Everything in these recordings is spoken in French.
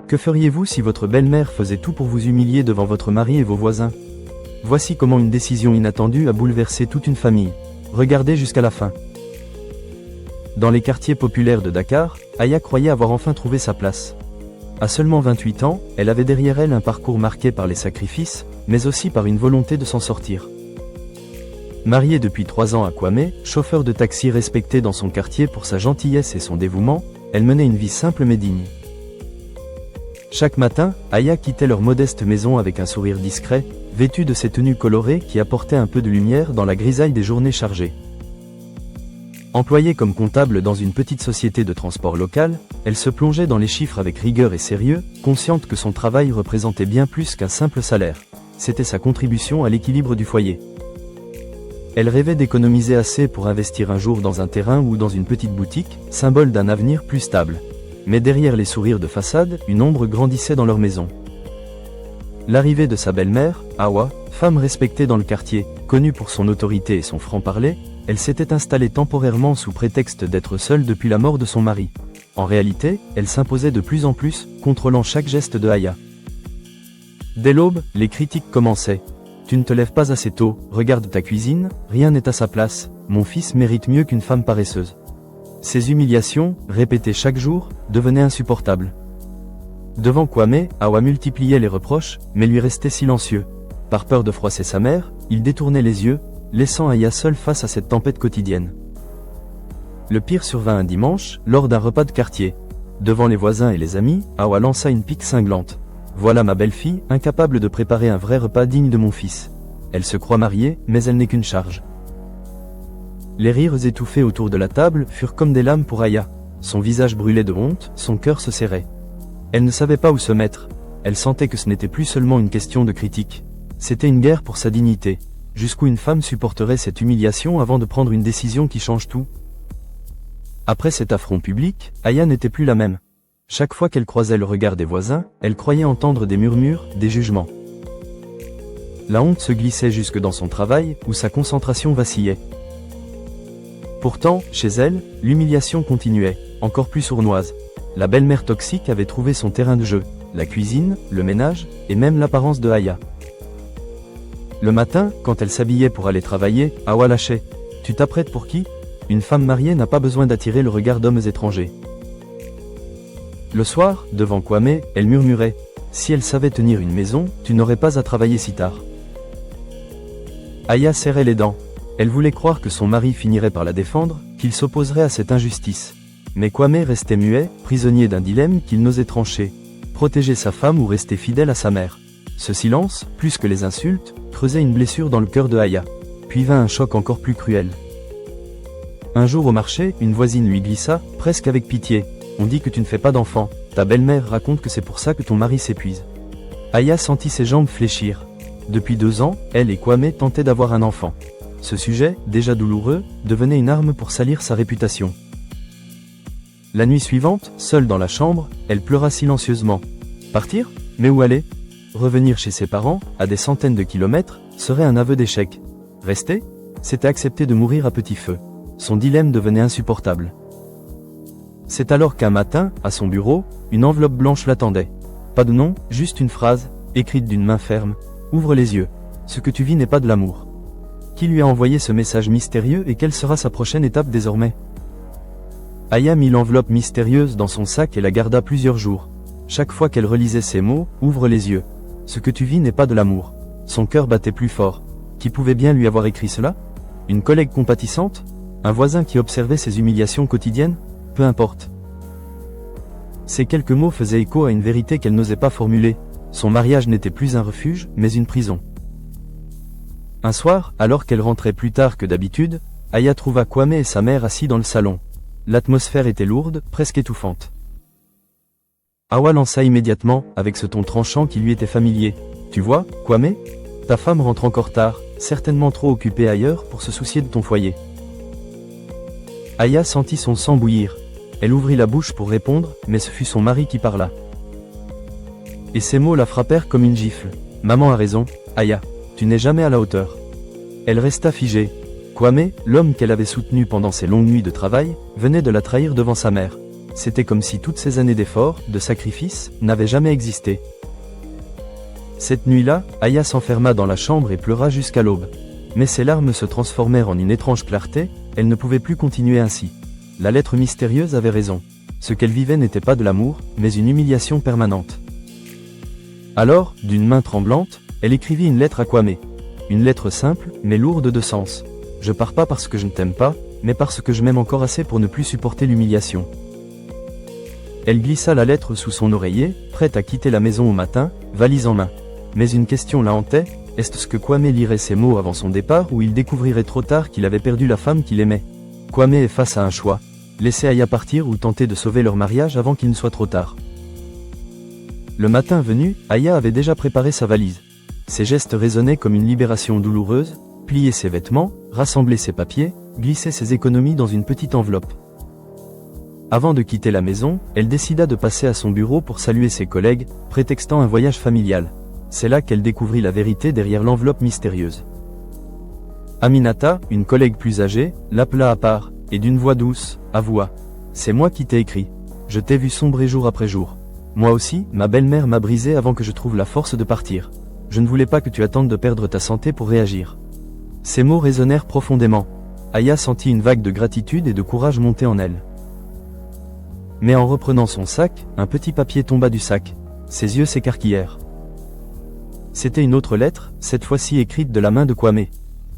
Que feriez-vous si votre belle-mère faisait tout pour vous humilier devant votre mari et vos voisins? Voici comment une décision inattendue a bouleversé toute une famille. Regardez jusqu'à la fin. Dans les quartiers populaires de Dakar, Aya croyait avoir enfin trouvé sa place. À seulement 28 ans, elle avait derrière elle un parcours marqué par les sacrifices, mais aussi par une volonté de s'en sortir. Mariée depuis 3 ans à Kwame, chauffeur de taxi respecté dans son quartier pour sa gentillesse et son dévouement, elle menait une vie simple mais digne. Chaque matin, Aya quittait leur modeste maison avec un sourire discret, vêtue de ses tenues colorées qui apportaient un peu de lumière dans la grisaille des journées chargées. Employée comme comptable dans une petite société de transport local, elle se plongeait dans les chiffres avec rigueur et sérieux, consciente que son travail représentait bien plus qu'un simple salaire. C'était sa contribution à l'équilibre du foyer. Elle rêvait d'économiser assez pour investir un jour dans un terrain ou dans une petite boutique, symbole d'un avenir plus stable. Mais derrière les sourires de façade, une ombre grandissait dans leur maison. L'arrivée de sa belle-mère, Awa, femme respectée dans le quartier, connue pour son autorité et son franc-parler, elle s'était installée temporairement sous prétexte d'être seule depuis la mort de son mari. En réalité, elle s'imposait de plus en plus, contrôlant chaque geste de Aya. Dès l'aube, les critiques commençaient. « Tu ne te lèves pas assez tôt, regarde ta cuisine, rien n'est à sa place, mon fils mérite mieux qu'une femme paresseuse. » Ces humiliations, répétées chaque jour, devenaient insupportables. Devant Kwame, Awa multipliait les reproches, mais lui restait silencieux. Par peur de froisser sa mère, il détournait les yeux, laissant Aya seule face à cette tempête quotidienne. Le pire survint un dimanche, lors d'un repas de quartier. Devant les voisins et les amis, Awa lança une pique cinglante. « Voilà ma belle-fille, incapable de préparer un vrai repas digne de mon fils. Elle se croit mariée, mais elle n'est qu'une charge. » Les rires étouffés autour de la table furent comme des lames pour Aya. Son visage brûlait de honte, son cœur se serrait. Elle ne savait pas où se mettre. Elle sentait que ce n'était plus seulement une question de critique. C'était une guerre pour sa dignité. Jusqu'où une femme supporterait cette humiliation avant de prendre une décision qui change tout? Après cet affront public, Aya n'était plus la même. Chaque fois qu'elle croisait le regard des voisins, elle croyait entendre des murmures, des jugements. La honte se glissait jusque dans son travail, où sa concentration vacillait. Pourtant, chez elle, l'humiliation continuait, encore plus sournoise. La belle-mère toxique avait trouvé son terrain de jeu, la cuisine, le ménage, et même l'apparence de Aya. Le matin, quand elle s'habillait pour aller travailler, Awa lâchait. « Tu t'apprêtes pour qui? Une femme mariée n'a pas besoin d'attirer le regard d'hommes étrangers. » Le soir, devant Kwame, elle murmurait. « Si elle savait tenir une maison, tu n'aurais pas à travailler si tard. » Aya serrait les dents. Elle voulait croire que son mari finirait par la défendre, qu'il s'opposerait à cette injustice. Mais Kwame restait muet, prisonnier d'un dilemme qu'il n'osait trancher. Protéger sa femme ou rester fidèle à sa mère. Ce silence, plus que les insultes, creusait une blessure dans le cœur de Aya. Puis vint un choc encore plus cruel. Un jour au marché, une voisine lui glissa, presque avec pitié. « On dit que tu ne fais pas d'enfant, ta belle-mère raconte que c'est pour ça que ton mari s'épuise. » Aya sentit ses jambes fléchir. Depuis 2 ans, elle et Kwame tentaient d'avoir un enfant. Ce sujet, déjà douloureux, devenait une arme pour salir sa réputation. La nuit suivante, seule dans la chambre, elle pleura silencieusement. Partir? Mais où aller? Revenir chez ses parents, à des centaines de kilomètres, serait un aveu d'échec. Rester? C'était accepter de mourir à petit feu. Son dilemme devenait insupportable. C'est alors qu'un matin, à son bureau, une enveloppe blanche l'attendait. Pas de nom, juste une phrase, écrite d'une main ferme. « Ouvre les yeux. Ce que tu vis n'est pas de l'amour. » Qui lui a envoyé ce message mystérieux et quelle sera sa prochaine étape désormais? Aya mit l'enveloppe mystérieuse dans son sac et la garda plusieurs jours. Chaque fois qu'elle relisait ces mots, « Ouvre les yeux. Ce que tu vis n'est pas de l'amour. » Son cœur battait plus fort. Qui pouvait bien lui avoir écrit cela? Une collègue compatissante? Un voisin qui observait ses humiliations quotidiennes? Peu importe. Ces quelques mots faisaient écho à une vérité qu'elle n'osait pas formuler. Son mariage n'était plus un refuge, mais une prison. Un soir, alors qu'elle rentrait plus tard que d'habitude, Aya trouva Kwame et sa mère assis dans le salon. L'atmosphère était lourde, presque étouffante. Awa lança immédiatement, avec ce ton tranchant qui lui était familier. « Tu vois, Kwame? Ta femme rentre encore tard, certainement trop occupée ailleurs pour se soucier de ton foyer. » Aya sentit son sang bouillir. Elle ouvrit la bouche pour répondre, mais ce fut son mari qui parla. Et ces mots la frappèrent comme une gifle. « Maman a raison, Aya, tu n'es jamais à la hauteur. » Elle resta figée. Kwame, l'homme qu'elle avait soutenu pendant ses longues nuits de travail, venait de la trahir devant sa mère. C'était comme si toutes ces années d'efforts, de sacrifices, n'avaient jamais existé. Cette nuit-là, Aya s'enferma dans la chambre et pleura jusqu'à l'aube. Mais ses larmes se transformèrent en une étrange clarté, elle ne pouvait plus continuer ainsi. La lettre mystérieuse avait raison. Ce qu'elle vivait n'était pas de l'amour, mais une humiliation permanente. Alors, d'une main tremblante, elle écrivit une lettre à Kwame. Une lettre simple, mais lourde de sens. Je pars pas parce que je ne t'aime pas, mais parce que je m'aime encore assez pour ne plus supporter l'humiliation. Elle glissa la lettre sous son oreiller, prête à quitter la maison au matin, valise en main. Mais une question la hantait, est-ce que Kwame lirait ces mots avant son départ ou il découvrirait trop tard qu'il avait perdu la femme qu'il aimait? Kwame est face à un choix. Laisser Aya partir ou tenter de sauver leur mariage avant qu'il ne soit trop tard. Le matin venu, Aya avait déjà préparé sa valise. Ses gestes résonnaient comme une libération douloureuse, plier ses vêtements, rassembler ses papiers, glisser ses économies dans une petite enveloppe. Avant de quitter la maison, elle décida de passer à son bureau pour saluer ses collègues, prétextant un voyage familial. C'est là qu'elle découvrit la vérité derrière l'enveloppe mystérieuse. Aminata, une collègue plus âgée, l'appela à part, et d'une voix douce, avoua. « C'est moi qui t'ai écrit. Je t'ai vu sombrer jour après jour. Moi aussi, ma belle-mère m'a brisé avant que je trouve la force de partir. Je ne voulais pas que tu attendes de perdre ta santé pour réagir. » Ces mots résonnèrent profondément. Aya sentit une vague de gratitude et de courage monter en elle. Mais en reprenant son sac, un petit papier tomba du sac. Ses yeux s'écarquillèrent. C'était une autre lettre, cette fois-ci écrite de la main de Kwame.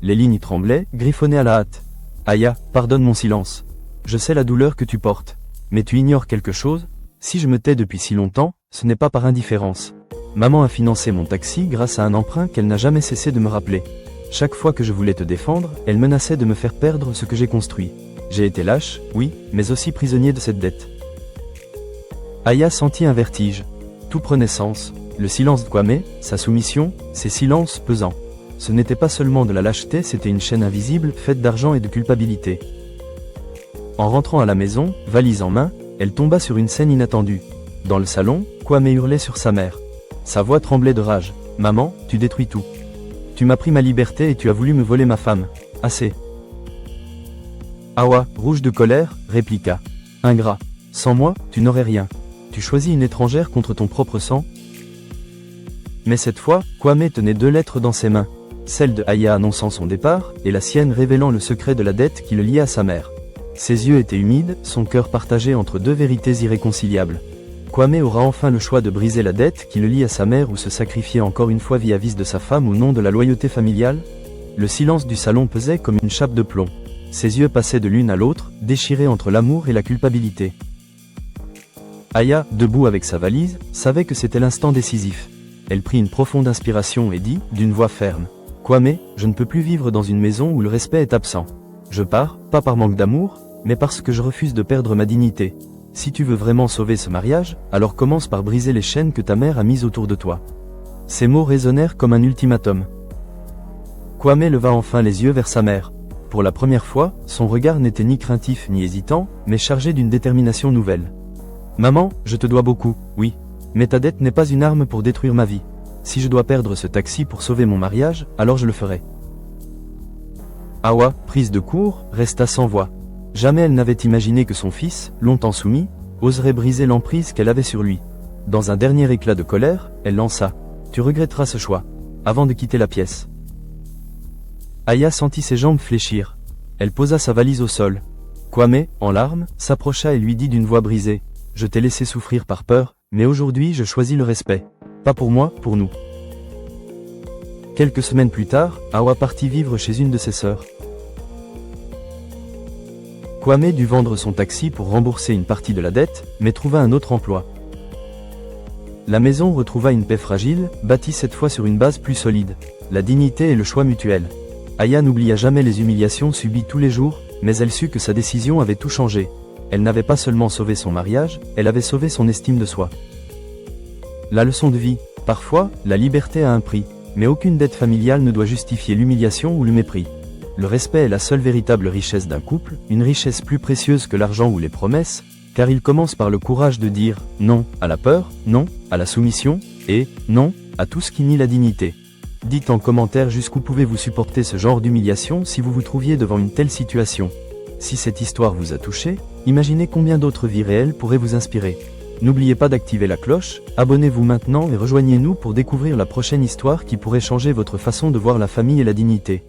Les lignes tremblaient, griffonnées à la hâte. « Aya, pardonne mon silence. Je sais la douleur que tu portes. Mais tu ignores quelque chose? Si je me tais depuis si longtemps, ce n'est pas par indifférence. Maman a financé mon taxi grâce à un emprunt qu'elle n'a jamais cessé de me rappeler. Chaque fois que je voulais te défendre, elle menaçait de me faire perdre ce que j'ai construit. J'ai été lâche, oui, mais aussi prisonnier de cette dette. » Aya sentit un vertige. Tout prenait sens. Le silence de Kwame, sa soumission, ses silences pesants. Ce n'était pas seulement de la lâcheté, c'était une chaîne invisible, faite d'argent et de culpabilité. En rentrant à la maison, valise en main, elle tomba sur une scène inattendue. Dans le salon, Kwame hurlait sur sa mère. Sa voix tremblait de rage. « Maman, tu détruis tout. Tu m'as pris ma liberté et tu as voulu me voler ma femme. Assez. » Awa, rouge de colère, répliqua. « Ingrat. Sans moi, tu n'aurais rien. Tu choisis une étrangère contre ton propre sang. » Mais cette fois, Kwame tenait deux lettres dans ses mains. Celle de Aya annonçant son départ, et la sienne révélant le secret de la dette qui le liait à sa mère. Ses yeux étaient humides, son cœur partagé entre deux vérités irréconciliables. Kwame aura enfin le choix de briser la dette qui le lie à sa mère ou se sacrifier encore une fois vis-à-vis de sa femme au nom de la loyauté familiale? Le silence du salon pesait comme une chape de plomb. Ses yeux passaient de l'une à l'autre, déchirés entre l'amour et la culpabilité. Aya, debout avec sa valise, savait que c'était l'instant décisif. Elle prit une profonde inspiration et dit, d'une voix ferme. « Kwame, je ne peux plus vivre dans une maison où le respect est absent. Je pars, pas par manque d'amour, mais parce que je refuse de perdre ma dignité. Si tu veux vraiment sauver ce mariage, alors commence par briser les chaînes que ta mère a mises autour de toi. » Ces mots résonnèrent comme un ultimatum. Kwame leva enfin les yeux vers sa mère. Pour la première fois, son regard n'était ni craintif ni hésitant, mais chargé d'une détermination nouvelle. « Maman, je te dois beaucoup, oui. Mais ta dette n'est pas une arme pour détruire ma vie. Si je dois perdre ce taxi pour sauver mon mariage, alors je le ferai. » Awa, prise de court, resta sans voix. Jamais elle n'avait imaginé que son fils, longtemps soumis, oserait briser l'emprise qu'elle avait sur lui. Dans un dernier éclat de colère, elle lança « Tu regretteras ce choix », avant de quitter la pièce. Aya sentit ses jambes fléchir. Elle posa sa valise au sol. Kwame, en larmes, s'approcha et lui dit d'une voix brisée « Je t'ai laissé souffrir par peur, mais aujourd'hui je choisis le respect. Pas pour moi, pour nous. » Quelques semaines plus tard, Awa partit vivre chez une de ses sœurs. Kwame dut vendre son taxi pour rembourser une partie de la dette, mais trouva un autre emploi. La maison retrouva une paix fragile, bâtie cette fois sur une base plus solide, la dignité et le choix mutuel. Aya n'oublia jamais les humiliations subies tous les jours, mais elle sut que sa décision avait tout changé. Elle n'avait pas seulement sauvé son mariage, elle avait sauvé son estime de soi. La leçon de vie, parfois, la liberté a un prix, mais aucune dette familiale ne doit justifier l'humiliation ou le mépris. Le respect est la seule véritable richesse d'un couple, une richesse plus précieuse que l'argent ou les promesses, car il commence par le courage de dire non à la peur, non à la soumission, et non à tout ce qui nie la dignité. Dites en commentaire jusqu'où pouvez-vous supporter ce genre d'humiliation si vous vous trouviez devant une telle situation. Si cette histoire vous a touché, Imaginez combien d'autres vies réelles pourraient vous inspirer. N'oubliez pas d'activer la cloche, abonnez-vous maintenant et rejoignez-nous pour découvrir la prochaine histoire qui pourrait changer votre façon de voir la famille et la dignité.